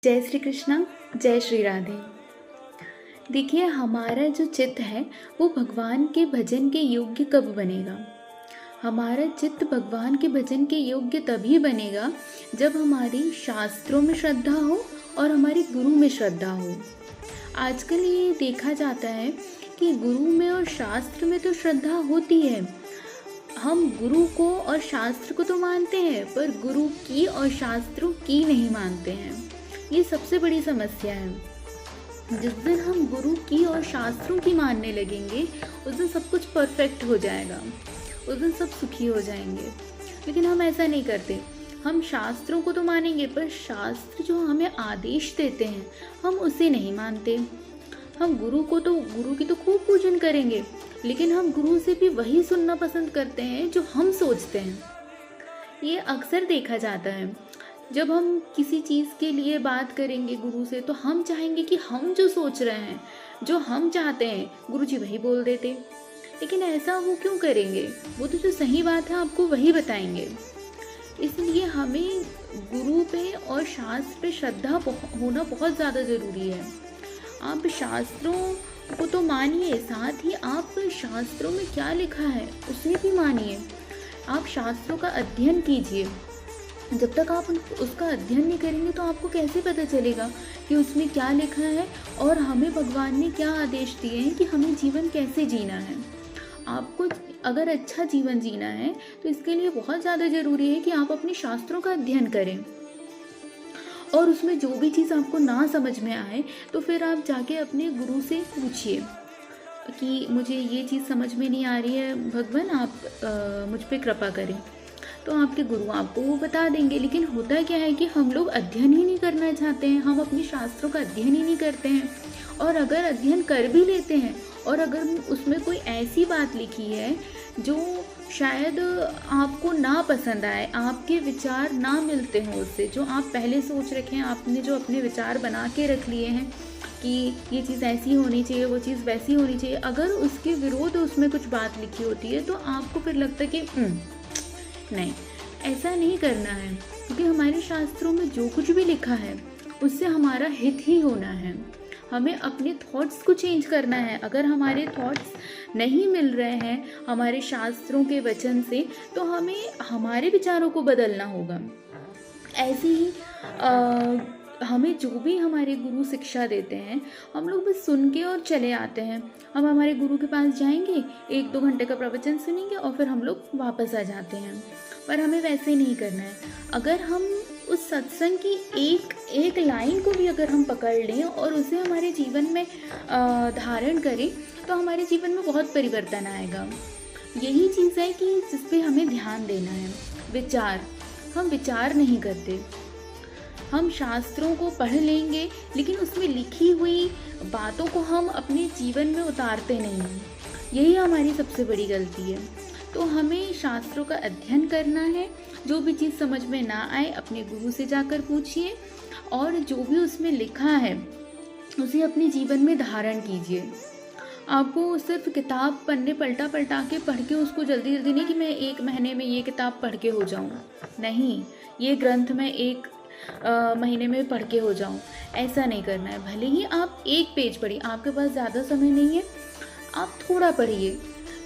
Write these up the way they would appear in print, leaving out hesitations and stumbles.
जय श्री कृष्णा, जय श्री राधे। देखिए, हमारा जो चित्त है वो भगवान के भजन के योग्य कब बनेगा? हमारा चित्त भगवान के भजन के योग्य तभी बनेगा जब हमारी शास्त्रों में श्रद्धा हो और हमारी गुरु में श्रद्धा हो। आजकल ये देखा जाता है कि गुरु में और शास्त्र में तो श्रद्धा होती है, हम गुरु को और शास्त्र को तो मानते हैं पर गुरु की और शास्त्रों की नहीं मानते हैं। ये सबसे बड़ी समस्या है। जिस दिन हम गुरु की और शास्त्रों की मानने लगेंगे उस दिन सब कुछ परफेक्ट हो जाएगा, उस दिन सब सुखी हो जाएंगे। लेकिन हम ऐसा नहीं करते। हम शास्त्रों को तो मानेंगे पर शास्त्र जो हमें आदेश देते हैं हम उसे नहीं मानते। हम गुरु की तो खूब पूजन करेंगे, लेकिन हम गुरु से भी वही सुनना पसंद करते हैं जो हम सोचते हैं। ये अक्सर देखा जाता है। जब हम किसी चीज़ के लिए बात करेंगे गुरु से तो हम चाहेंगे कि हम जो सोच रहे हैं, जो हम चाहते हैं, गुरु जी वही बोल देते। लेकिन ऐसा वो क्यों करेंगे? वो तो जो सही बात है आपको वही बताएंगे। इसलिए हमें गुरु पे और शास्त्र पे श्रद्धा होना बहुत ज़्यादा ज़रूरी है। आप शास्त्रों को तो मानिए, साथ ही आप शास्त्रों में क्या लिखा है उसे भी मानिए। आप शास्त्रों का अध्ययन कीजिए। जब तक आप उसका अध्ययन नहीं करेंगे तो आपको कैसे पता चलेगा कि उसमें क्या लिखा है और हमें भगवान ने क्या आदेश दिए हैं कि हमें जीवन कैसे जीना है। आपको अगर अच्छा जीवन जीना है तो इसके लिए बहुत ज़्यादा ज़रूरी है कि आप अपने शास्त्रों का अध्ययन करें और उसमें जो भी चीज़ आपको ना समझ में आए तो फिर आप जाके अपने गुरु से पूछिए कि मुझे ये चीज़ समझ में नहीं आ रही है, भगवान आप मुझ पे कृपा करें। तो आपके गुरु आपको वो बता देंगे। लेकिन होता क्या है कि हम लोग अध्ययन ही नहीं करना चाहते हैं, हम अपने शास्त्रों का अध्ययन ही नहीं करते हैं। और अगर अध्ययन कर भी लेते हैं और अगर उसमें कोई ऐसी बात लिखी है जो शायद आपको ना पसंद आए, आपके विचार ना मिलते हों उससे, जो आप पहले सोच रखे हैं, आपने जो अपने विचार बना के रख लिए हैं कि ये चीज़ ऐसी होनी चाहिए, वो चीज़ वैसी होनी चाहिए, अगर उसके विरोध उसमें कुछ बात लिखी होती है तो आपको फिर लगता है कि नहीं, ऐसा नहीं करना है। क्योंकि हमारे शास्त्रों में जो कुछ भी लिखा है उससे हमारा हित ही होना है। हमें अपने थॉट्स को चेंज करना है। अगर हमारे थॉट्स नहीं मिल रहे हैं हमारे शास्त्रों के वचन से तो हमें हमारे विचारों को बदलना होगा। ऐसे ही हमें जो भी हमारे गुरु शिक्षा देते हैं हम लोग बस सुन के और चले आते हैं। हम हमारे गुरु के पास जाएंगे, 1-2 घंटे का प्रवचन सुनेंगे और फिर हम लोग वापस आ जाते हैं। पर हमें वैसे नहीं करना है। अगर हम उस सत्संग की एक लाइन को भी अगर हम पकड़ लें और उसे हमारे जीवन में धारण करें तो हमारे जीवन में बहुत परिवर्तन आएगा। यही चीज़ है कि जिस पे हमें ध्यान देना है। विचार, हम विचार नहीं करते। हम शास्त्रों को पढ़ लेंगे लेकिन उसमें लिखी हुई बातों को हम अपने जीवन में उतारते नहीं हैं। यही हमारी सबसे बड़ी गलती है। तो हमें शास्त्रों का अध्ययन करना है। जो भी चीज़ समझ में ना आए अपने गुरु से जाकर पूछिए और जो भी उसमें लिखा है उसे अपने जीवन में धारण कीजिए। आपको सिर्फ किताब पन्ने पलटा पलटा के पढ़ के उसको जल्दी जल्दी नहीं कि मैं 1 महीने में ये किताब पढ़ के हो जाऊँ, नहीं, ये ग्रंथ मैं 1 महीने में पढ़ के हो जाऊँ, ऐसा नहीं करना है। भले ही आप 1 पेज पढ़िए, आपके पास ज़्यादा समय नहीं है, आप थोड़ा पढ़िए,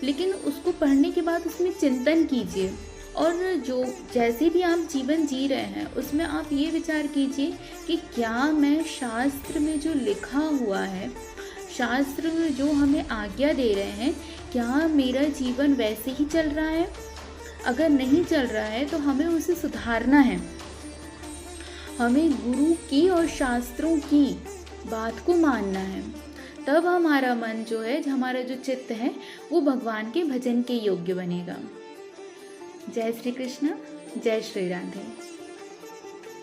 लेकिन उसको पढ़ने के बाद उसमें चिंतन कीजिए और जो जैसे भी आप जीवन जी रहे हैं उसमें आप ये विचार कीजिए कि क्या मैं शास्त्र में जो लिखा हुआ है, शास्त्र में जो हमें आज्ञा दे रहे हैं, क्या मेरा जीवन वैसे ही चल रहा है? अगर नहीं चल रहा है तो हमें उसे सुधारना है। हमें गुरु की और शास्त्रों की बात को मानना है। तब हमारा मन जो है, हमारा जो चित्त है वो भगवान के भजन के योग्य बनेगा। जय श्री कृष्ण, जय श्री राधे।